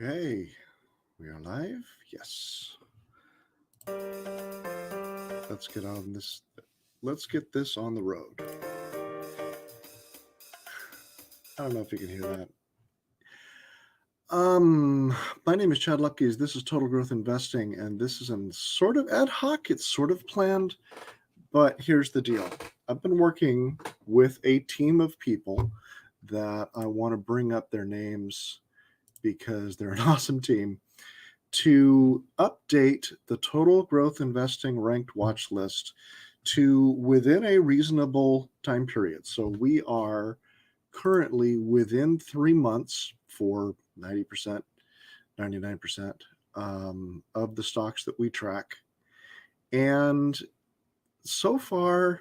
Okay, we are live. Yes. Let's get on this. Let's get this on the road. I don't know if you can hear that. My name is Chad Lupkes. This is Total Growth Investing, and this is in sort of ad hoc. It's sort of planned, but here's the deal. I've been working with a team of people that I want to bring up their names because they're an awesome team to update the Total Growth Investing Ranked Watchlist to within a reasonable time period. So we are currently within 3 months for 90%, 99% of the stocks that we track. And so far,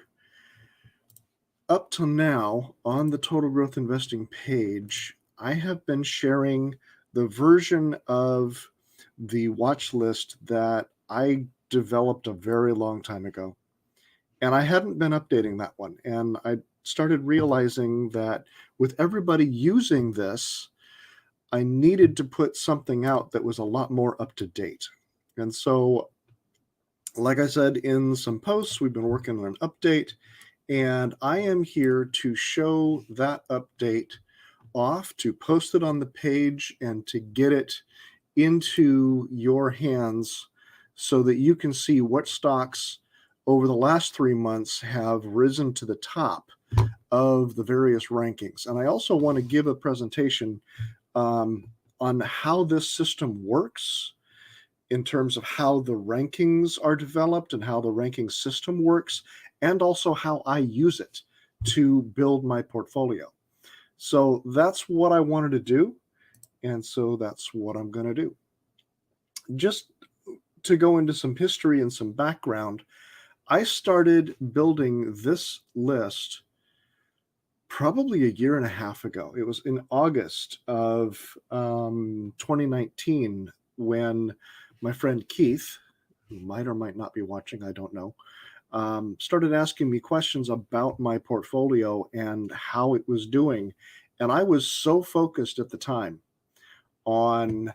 up to now, on the Total Growth Investing page, I have been sharing the version of the watch list that I developed a very long time ago. And I hadn't been updating that one. And I started realizing that with everybody using this, I needed to put something out that was a lot more up to date. And so, like I said in some posts, we've been working on an update, and I am here to show that update off, to post it on the page, and to get it into your hands so that you can see what stocks over the last 3 months have risen to the top of the various rankings. And I also want to give a presentation on how this system works in terms of how the rankings are developed and how the ranking system works, and also how I use it to build my portfolio. So that's what I wanted to do. And so that's what I'm going to do. Just to go into some history and some background, I started building this list probably a year and a half ago. It was in August of 2019 when my friend Keith, who might or might not be watching, I don't know, started asking me questions about my portfolio and how it was doing. And I was so focused at the time on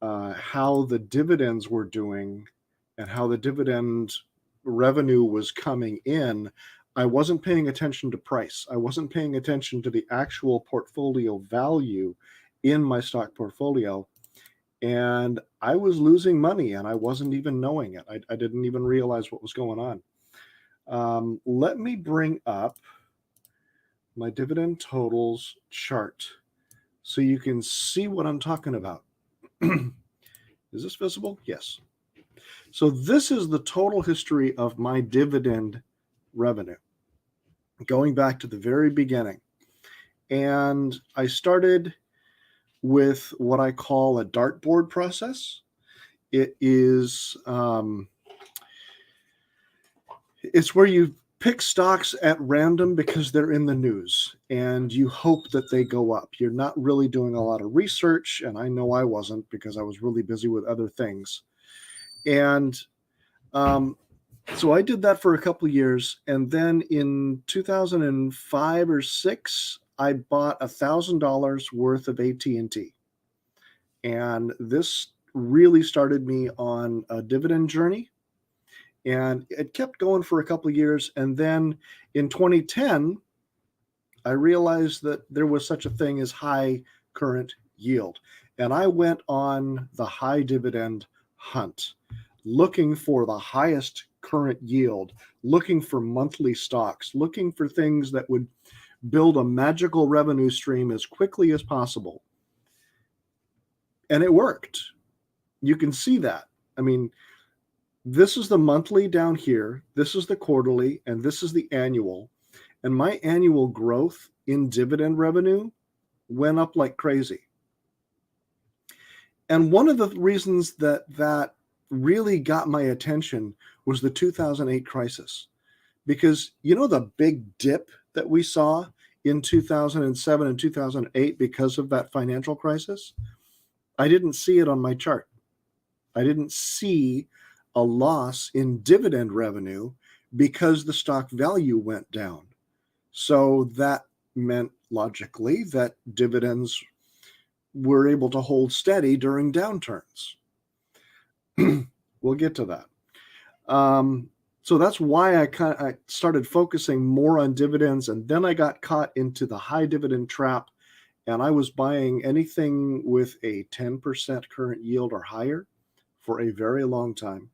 how the dividends were doing and how the dividend revenue was coming in. I wasn't paying attention to price. I wasn't paying attention to the actual portfolio value in my stock portfolio. And I was losing money and I wasn't even knowing it. I didn't even realize what was going on. Let me bring up my dividend totals chart so you can see what I'm talking about. Is this visible? Yes. So this is the total history of my dividend revenue, going back to the very beginning. And I started with what I call a dartboard process. It is it's where you pick stocks at random because they're in the news and you hope that they go up. You're not really doing a lot of research, and I know I wasn't because I was really busy with other things. And so I did that for a couple of years, and then in 2005 or 6, I bought $1,000 worth of AT&T, and this really started me on a dividend journey. And it kept going for a couple of years, and then in 2010, I realized that there was such a thing as high current yield, and I went on the high dividend hunt, looking for the highest current yield, looking for monthly stocks, looking for things that would build a magical revenue stream as quickly as possible. And it worked. You can see that. I mean, this is the monthly down here, this is the quarterly, and this is the annual. And my annual growth in dividend revenue went up like crazy. And one of the reasons that really got my attention was the 2008 crisis. Because you know the big dip that we saw in 2007 and 2008 because of that financial crisis? I didn't see it on my chart. I didn't see a loss in dividend revenue because the stock value went down. So that meant logically that dividends we're able to hold steady during downturns. We'll get to that. So that's why I started focusing more on dividends, and then I got caught into the high dividend trap, and I was buying anything with a 10% current yield or higher for a very long time.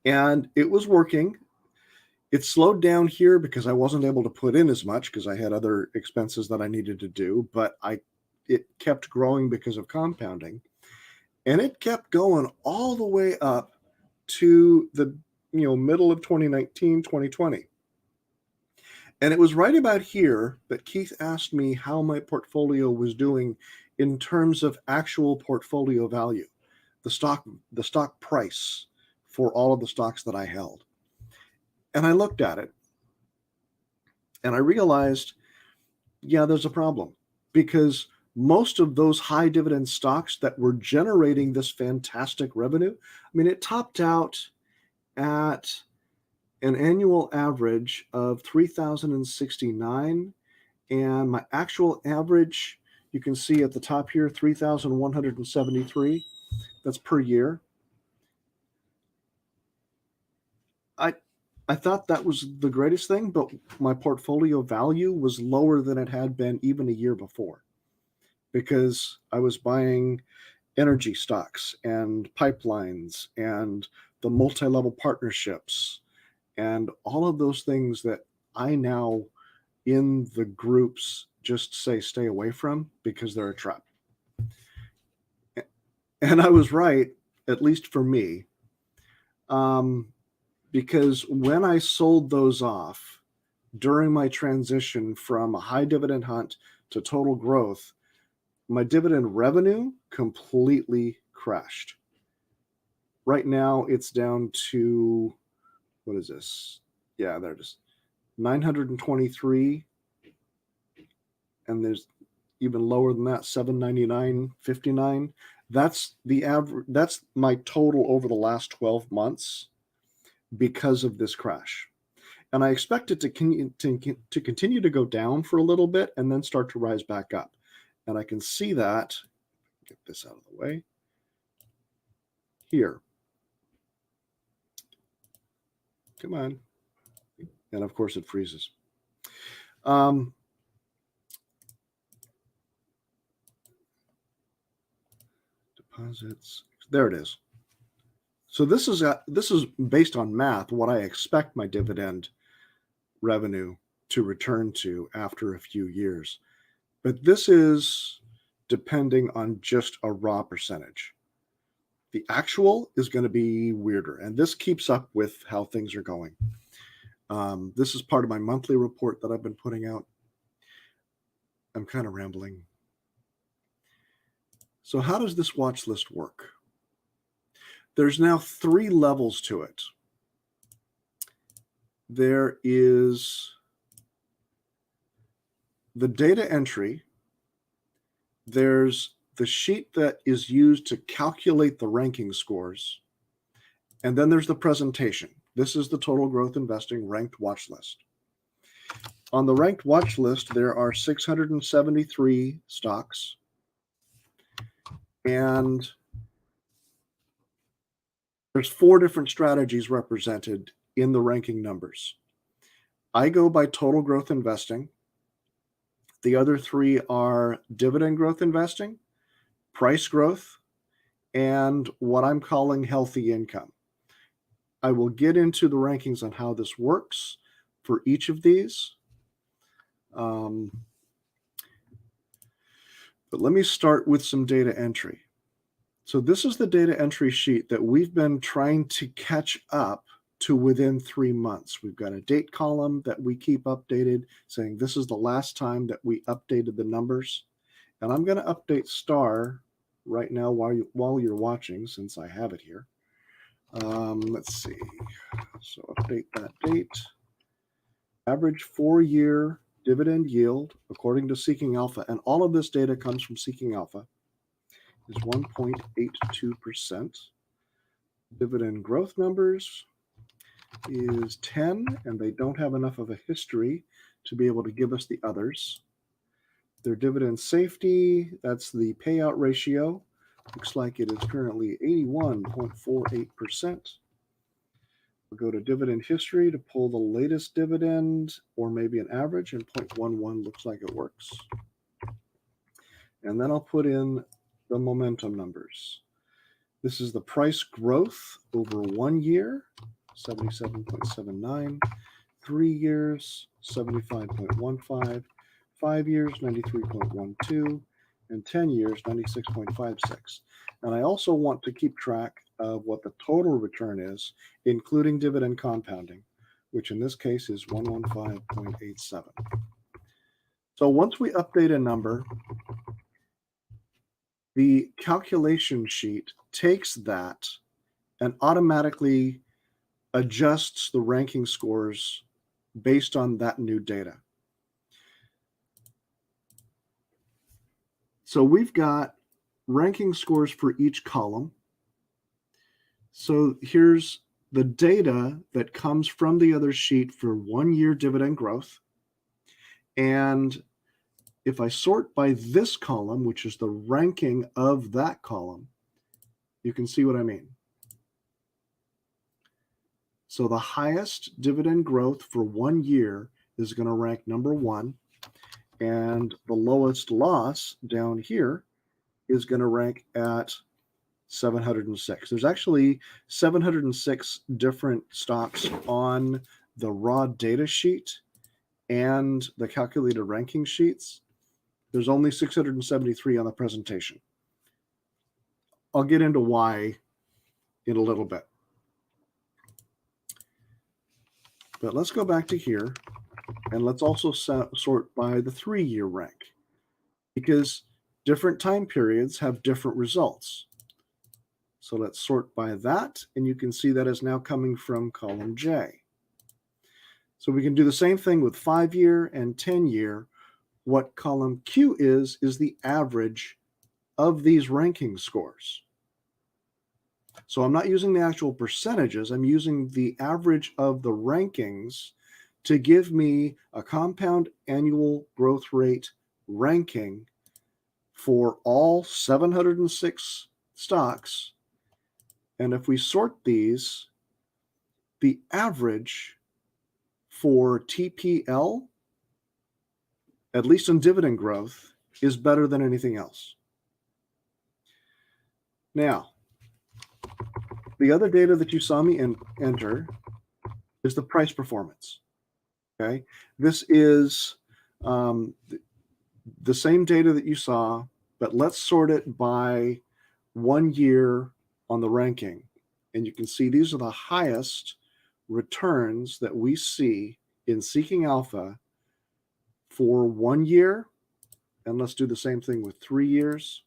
And it was working. It slowed down here because I wasn't able to put in as much because I had other expenses that I needed to do, but it kept growing because of compounding. And it kept going all the way up to the middle of 2019, 2020. And it was right about here that Keith asked me how my portfolio was doing in terms of actual portfolio value, the stock price for all of the stocks that I held. And I looked at it and I realized, yeah, there's a problem, because most of those high dividend stocks that were generating this fantastic revenue, I mean, it topped out at an annual average of 3,069, and my actual average, you can see at the top here, 3,173. That's per year. I thought that was the greatest thing, but my portfolio value was lower than it had been even a year before, because I was buying energy stocks and pipelines and the multi-level partnerships and all of those things that I now in the groups just say stay away from because they're a trap. And I was right, at least for me, because when I sold those off during my transition from a high dividend hunt to total growth, my dividend revenue completely crashed. Right now, it's down to, what is this? Yeah, there it is, 923, and there's even lower than that, 799.59. That's the average. That's my total over the last 12 months because of this crash. And I expect it to continue to go down for a little bit and then start to rise back up. And I can see that, get this out of the way, here. Come on. And of course it freezes. Deposits, there it is. So this is based on math, what I expect my dividend revenue to return to after a few years. But this is depending on just a raw percentage. The actual is going to be weirder, and this keeps up with how things are going. This is part of my monthly report that I've been putting out. I'm kind of rambling. So how does this watch list work? There's now 3 levels to it. There is the data entry. There's the sheet that is used to calculate the ranking scores. And then there's the presentation. This is the Total Growth Investing Ranked Watch List. On the Ranked Watch List, there are 673 stocks. And there's 4 different strategies represented in the ranking numbers. I go by Total Growth Investing. The other 3 are Dividend Growth Investing, Price Growth, and what I'm calling Healthy Income. I will get into the rankings on how this works for each of these. But let me start with some data entry. So this is the data entry sheet that we've been trying to catch up to within 3 months. We've got a date column that we keep updated saying this is the last time that we updated the numbers. And I'm going to update star right now while you're watching, since I have it here. Let's see. So update that date. Average 4-year dividend yield, according to Seeking Alpha, and all of this data comes from Seeking Alpha, is 1.82%. Dividend growth numbers is 10, and they don't have enough of a history to be able to give us the others. Their dividend safety, that's the payout ratio. Looks like it is currently 81.48%. We'll go to dividend history to pull the latest dividend or maybe an average, and 0.11 looks like it works. And then I'll put in the momentum numbers. This is the price growth over 1 year, 77.79, 3 years, 75.15, 5 years, 93.12, and 10 years, 96.56. And I also want to keep track of what the total return is, including dividend compounding, which in this case is 115.87. So once we update a number, the calculation sheet takes that and automatically adjusts the ranking scores based on that new data. So we've got ranking scores for each column. So here's the data that comes from the other sheet for 1 year dividend growth. And if I sort by this column, which is the ranking of that column, you can see what I mean. So the highest dividend growth for 1 year is going to rank number 1. And the lowest loss down here is going to rank at 706. There's actually 706 different stocks on the raw data sheet and the calculated ranking sheets. There's only 673 on the presentation. I'll get into why in a little bit. But let's go back to here, and let's also sort by the 3-year rank, because different time periods have different results. So let's sort by that, and you can see that is now coming from column J. So we can do the same thing with 5-year and 10-year. What column Q is the average of these ranking scores. So I'm not using the actual percentages, I'm using the average of the rankings to give me a compound annual growth rate ranking for all 706 stocks. And if we sort these, the average for TPL, at least in dividend growth, is better than anything else. Now, the other data that you saw me enter is the price performance. Okay, this is the same data that you saw, but let's sort it by 1 year on the ranking. And you can see these are the highest returns that we see in Seeking Alpha for 1 year. And let's do the same thing with 3 years.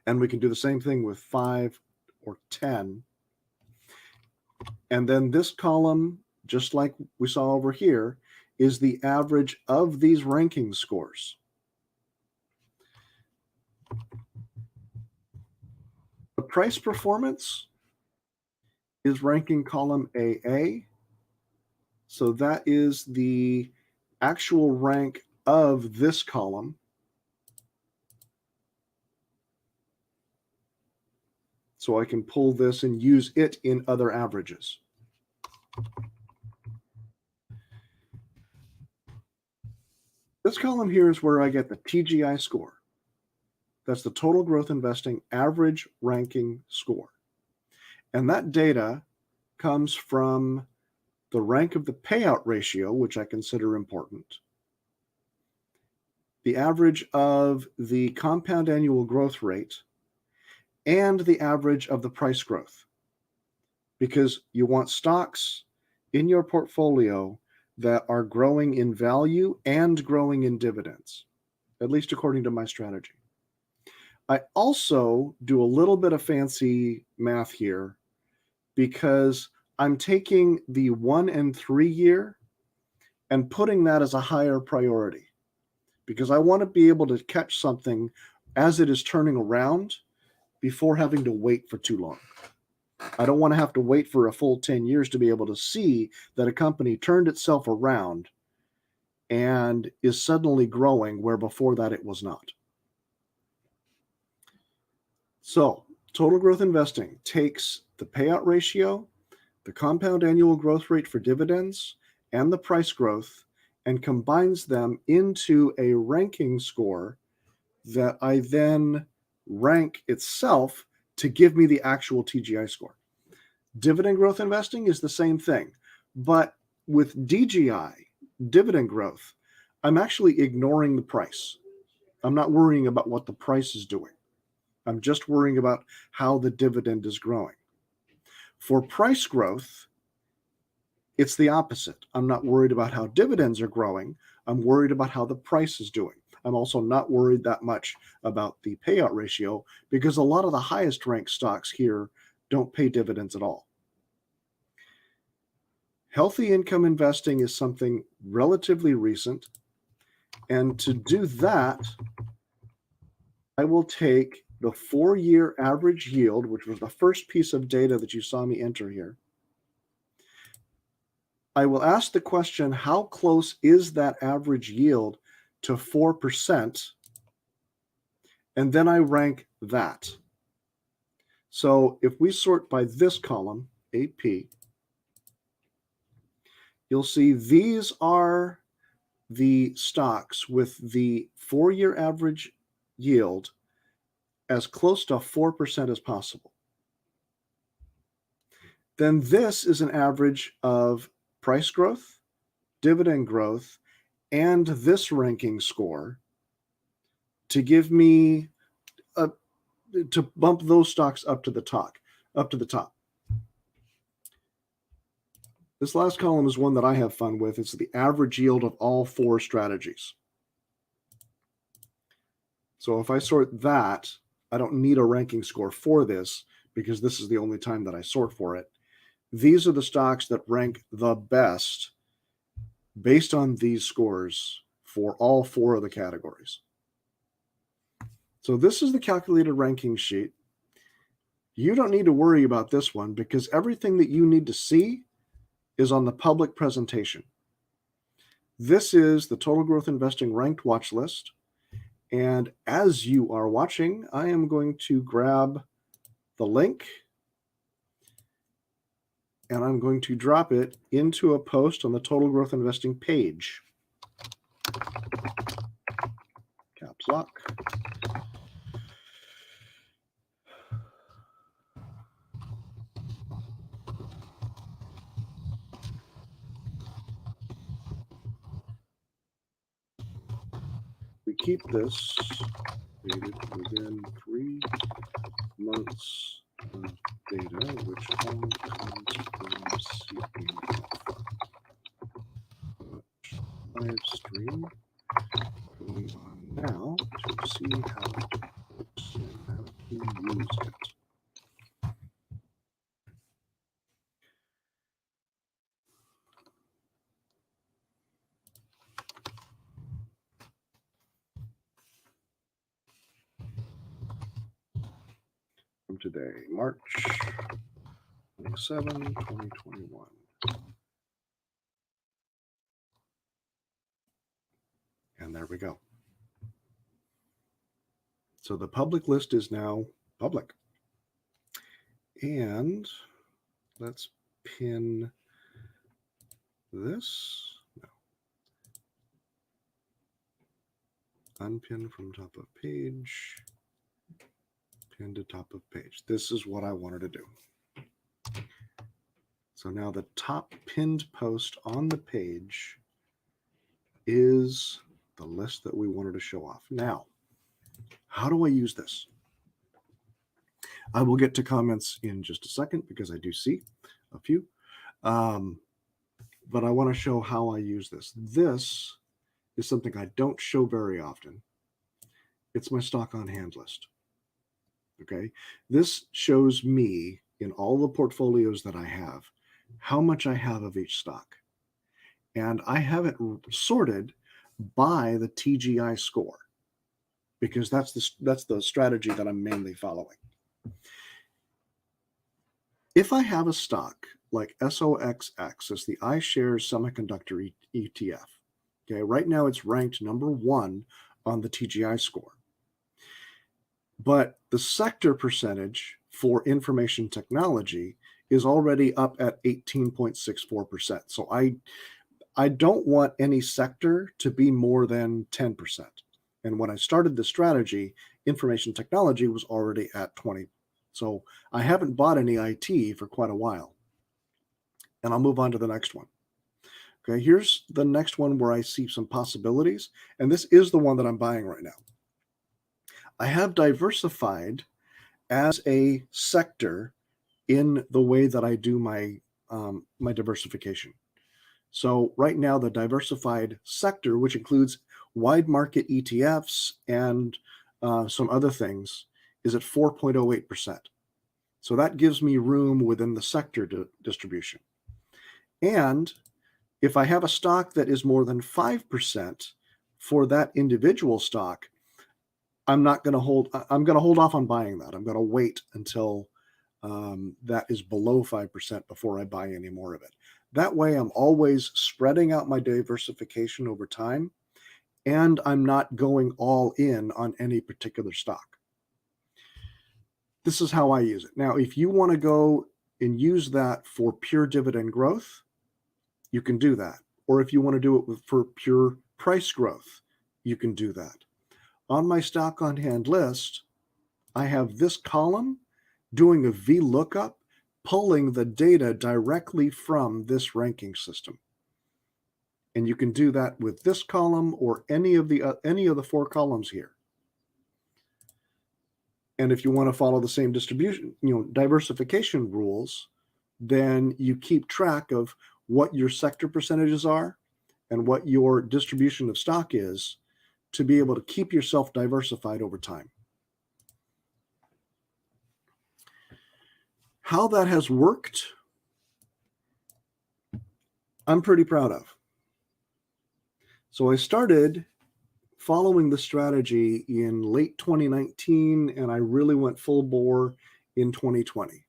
And we can do the same thing with 5 or 10. And then this column, just like we saw over here, is the average of these ranking scores. The price performance is ranking column AA. So that is the actual rank of this column. So I can pull this and use it in other averages. This column here is where I get the TGI score. That's the total growth investing average ranking score. And that data comes from the rank of the payout ratio, which I consider important, the average of the compound annual growth rate, and the average of the price growth. Because you want stocks in your portfolio that are growing in value and growing in dividends, at least according to my strategy. I also do a little bit of fancy math here because I'm taking the 1 and 3 year and putting that as a higher priority, because I want to be able to catch something as it is turning around before having to wait for too long. I don't want to have to wait for a full 10 years to be able to see that a company turned itself around and is suddenly growing where before that it was not. So total growth investing takes the payout ratio, the compound annual growth rate for dividends, and the price growth, and combines them into a ranking score that I then rank itself to give me the actual TGI score. Dividend growth investing is the same thing, but with DGI, dividend growth, I'm actually ignoring the price. I'm not worrying about what the price is doing. I'm just worrying about how the dividend is growing. For price growth, it's the opposite. I'm not worried about how dividends are growing. I'm worried about how the price is doing. I'm also not worried that much about the payout ratio because a lot of the highest ranked stocks here don't pay dividends at all. Healthy income investing is something relatively recent. And to do that, I will take the 4-year average yield, which was the first piece of data that you saw me enter here. I will ask the question, how close is that average yield to 4%? And then I rank that. So if we sort by this column, AP, you'll see these are the stocks with the 4-year average yield as close to 4% as possible. Then this is an average of price growth, dividend growth, and this ranking score to give me to bump those stocks up to the top. This last column is one that I have fun with. It's the average yield of all 4 strategies. So if I sort that, I don't need a ranking score for this because this is the only time that I sort for it. These are the stocks that rank the best based on these scores for all 4 of the categories. So this is the calculated ranking sheet. You don't need to worry about this one because everything that you need to see is on the public presentation. This is the Total Growth Investing Ranked Watchlist. And as you are watching, I am going to grab the link and I'm going to drop it into a post on the Total Growth Investing page. Caps lock. We keep this dated within 3 months of data, which all comes from seeking alpha. Live stream going on now to see how it works and how to use it. From today, March 27, 2021. And there we go. So the public list is now public. And let's pin this. No. Unpin from top of page. Pin to top of page. This is what I wanted to do. So now the top pinned post on the page is the list that we wanted to show off. Now, how do I use this? I will get to comments in just a second because I do see a few. But I want to show how I use this. This is something I don't show very often. It's my stock on hand list. Okay. This shows me in all the portfolios that I have, how much I have of each stock. And I have it sorted by the TGI score because that's the strategy that I'm mainly following. If I have a stock like SOXX as the iShares Semiconductor ETF, Okay, right now it's ranked number 1 on the TGI score. But the sector percentage for information technology is already up at 18.64%. So I don't want any sector to be more than 10%. And when I started the strategy, information technology was already at 20. So I haven't bought any IT for quite a while. And I'll move on to the next one. Okay, here's the next one where I see some possibilities. And this is the one that I'm buying right now. I have diversified as a sector in the way that I do my my diversification. So right now, the diversified sector, which includes wide market ETFs and some other things, is at 4.08%. So that gives me room within the sector distribution. And if I have a stock that is more than 5% for that individual stock, I'm going to hold off on buying that. I'm going to wait until that is below 5% before I buy any more of it. That way, I'm always spreading out my diversification over time, and I'm not going all in on any particular stock. This is how I use it. Now, if you want to go and use that for pure dividend growth, you can do that. Or if you want to do it for pure price growth, you can do that. On my stock on hand list, I have this column doing a VLOOKUP, pulling the data directly from this ranking system. And you can do that with this column or any of the 4 columns here. And if you want to follow the same distribution, diversification rules, then you keep track of what your sector percentages are and what your distribution of stock is to be able to keep yourself diversified over time. How that has worked, I'm pretty proud of. So I started following the strategy in late 2019, and I really went full bore in 2020.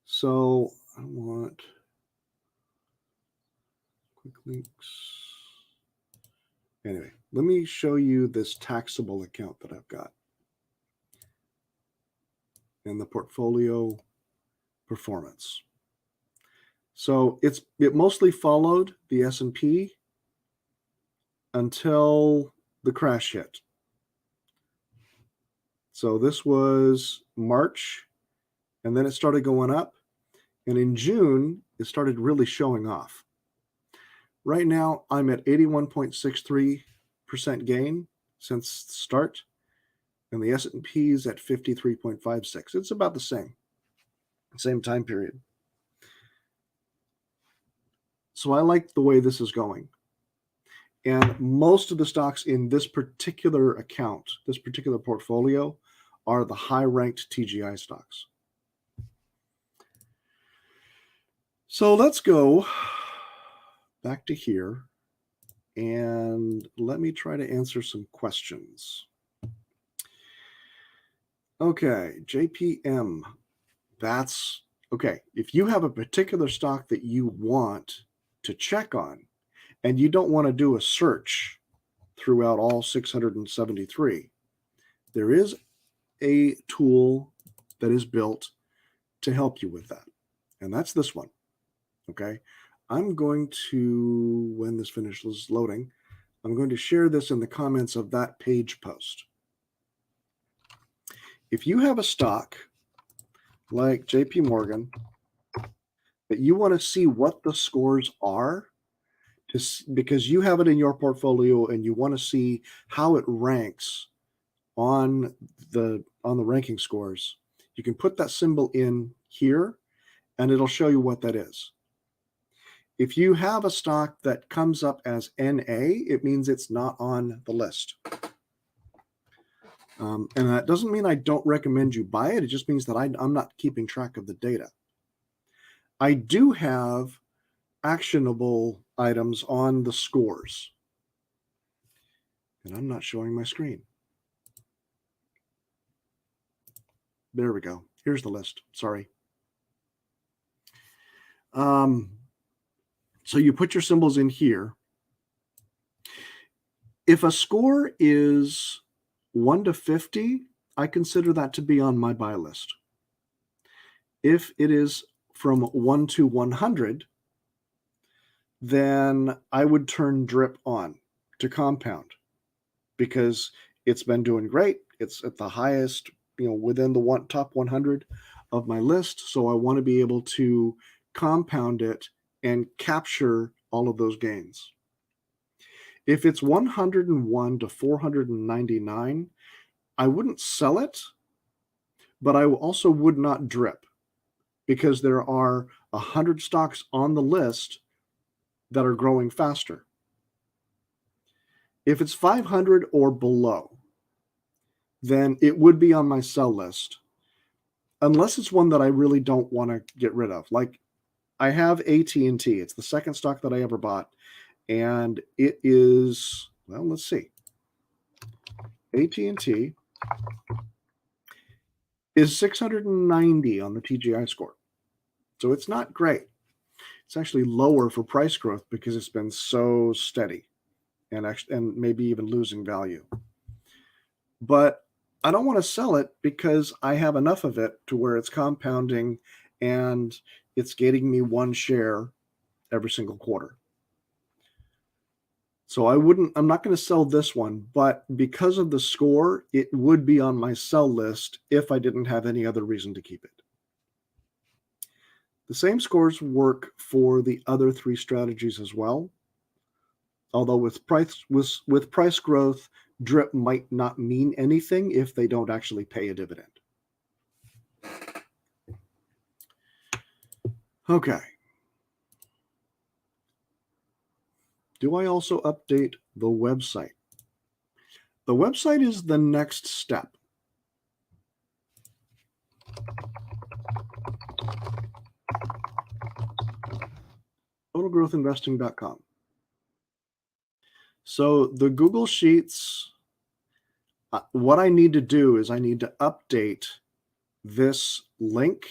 So I want quick links. Anyway, let me show you this taxable account that I've got and the portfolio performance. So it mostly followed the S&P until the crash hit. So this was March, and then it started going up. And in June, it started really showing off. Right now, I'm at 81.63% gain since the start, and the S&P is at 53.56. It's about the same time period. So I like the way this is going. And most of the stocks in this particular account, this particular portfolio, are the high-ranked TGI stocks. So let's go back to here, and let me try to answer some questions. Okay, JPM. That's okay. If you have a particular stock that you want to check on, and you don't want to do a search throughout all 673, there is a tool that is built to help you with that. And that's this one. Okay. I'm going to, when this finishes loading, I'm going to share this in the comments of that page post. If you have a stock like JP Morgan that you want to see what the scores are, because you have it in your portfolio and you want to see how it ranks on the ranking scores, you can put that symbol in here and it'll show you what that is. If you have a stock that comes up as NA, it means it's not on the list. And that doesn't mean I don't recommend you buy it. It just means that I'm not keeping track of the data. I do have actionable items on the scores. And I'm not showing my screen. There we go. Here's the list. Sorry. So you put your symbols in here. If a score is 1 to 50, I consider that to be on my buy list. If it is from 1 to 100, then I would turn drip on to compound because it's been doing great. It's at the highest, within the top 100 of my list. So I want to be able to compound it and capture all of those gains. If it's 101 to 499, I wouldn't sell it, but I also would not drip because there are 100 stocks on the list that are growing faster. If it's 500 or below, then it would be on my sell list, unless it's one that I really don't want to get rid of. Like I have AT&T. It's the second stock that I ever bought, and it is, well, let's see. AT&T is 690 on the TGI score. So it's not great. It's actually lower for price growth because it's been so steady and maybe even losing value. But I don't want to sell it because I have enough of it to where it's compounding and it's getting me one share every single quarter. So I'm not going to sell this one, but because of the score, it would be on my sell list if I didn't have any other reason to keep it. The same scores work for the other three strategies as well. Although with price growth, drip might not mean anything if they don't actually pay a dividend. Okay. Do I also update the website? The website is the next step. TotalGrowthInvesting.com. So the Google Sheets, what I need to do is I need to update this link,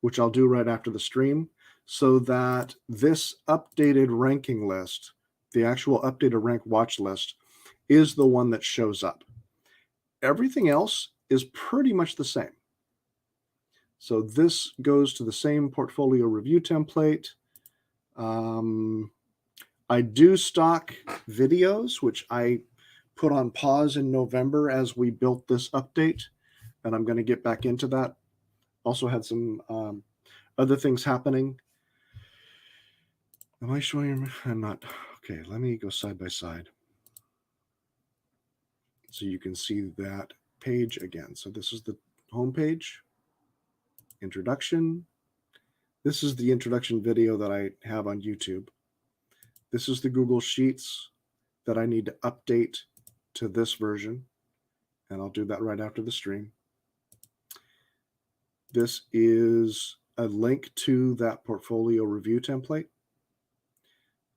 which I'll do right after the stream, so that this updated ranking list, the actual updated ranked watch list, is the one that shows up. Everything else is pretty much the same. So this goes to the same portfolio review template. I do stock videos, which I put on pause in November as we built this update, and I'm going to get back into that. Also had some other things happening. Am I showing you? I'm not. Okay, let me go side by side so you can see that page again. So this is the home page, introduction. This is the introduction video that I have on YouTube. This is the Google Sheets that I need to update to this version, and I'll do that right after the stream. This is a link to that portfolio review template.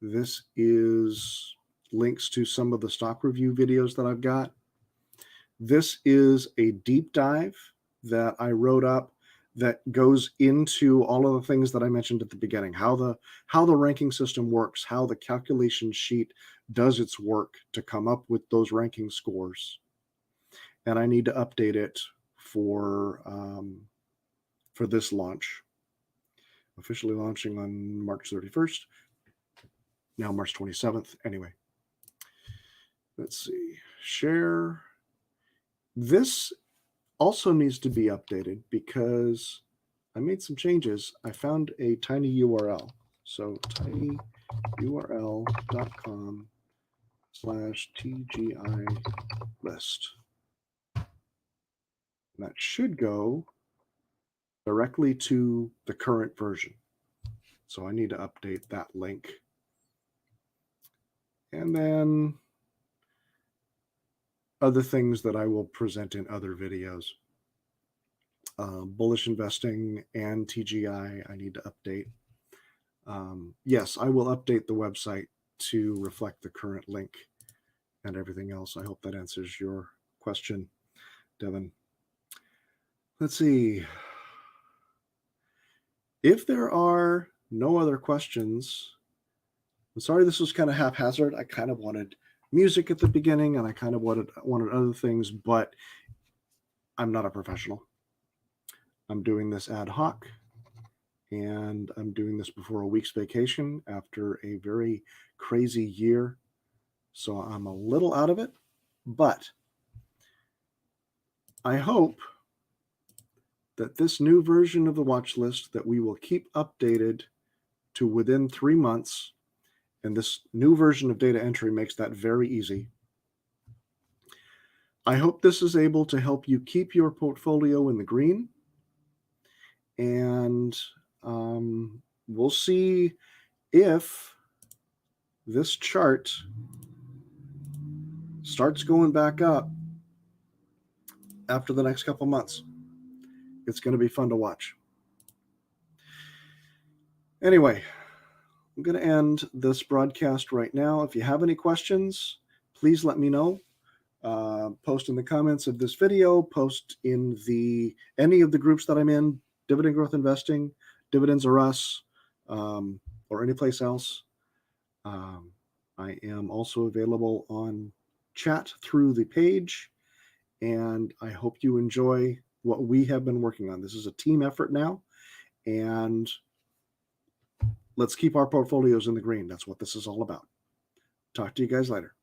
This is links to some of the stock review videos that I've got. This is a deep dive that I wrote up that goes into all of the things that I mentioned at the beginning, how the ranking system works, how the calculation sheet does its work to come up with those ranking scores. And I need to update it for this launch. Officially launching on March 31st. Now March 27th. Anyway, let's see. Share. This also needs to be updated because I made some changes. I found a tiny URL. So tinyurl.com/TGI list. And that should go directly to the current version. So I need to update that link. And then other things that I will present in other videos. Bullish investing and TGI, I need to update. Yes, I will update the website to reflect the current link and everything else. I hope that answers your question, Devin. Let's see. If there are no other questions, I'm sorry this was kind of haphazard. I kind of wanted music at the beginning, and I kind of wanted other things, but I'm not a professional. I'm doing this ad hoc, and I'm doing this before a week's vacation after a very crazy year. So I'm a little out of it, but I hope that this new version of the watch list that we will keep updated to within 3 months, and this new version of data entry makes that very easy. I hope this is able to help you keep your portfolio in the green, and we'll see if this chart starts going back up after the next couple months. It's going to be fun to watch. Anyway, I'm going to end this broadcast right now. If you have any questions, please let me know. Post in the comments of this video, post in any of the groups that I'm in, Dividend Growth Investing, Dividends or Us, or any place else. I am also available on chat through the page, and I hope you enjoy what we have been working on. This is a team effort now, and let's keep our portfolios in the green. That's what this is all about. Talk to you guys later.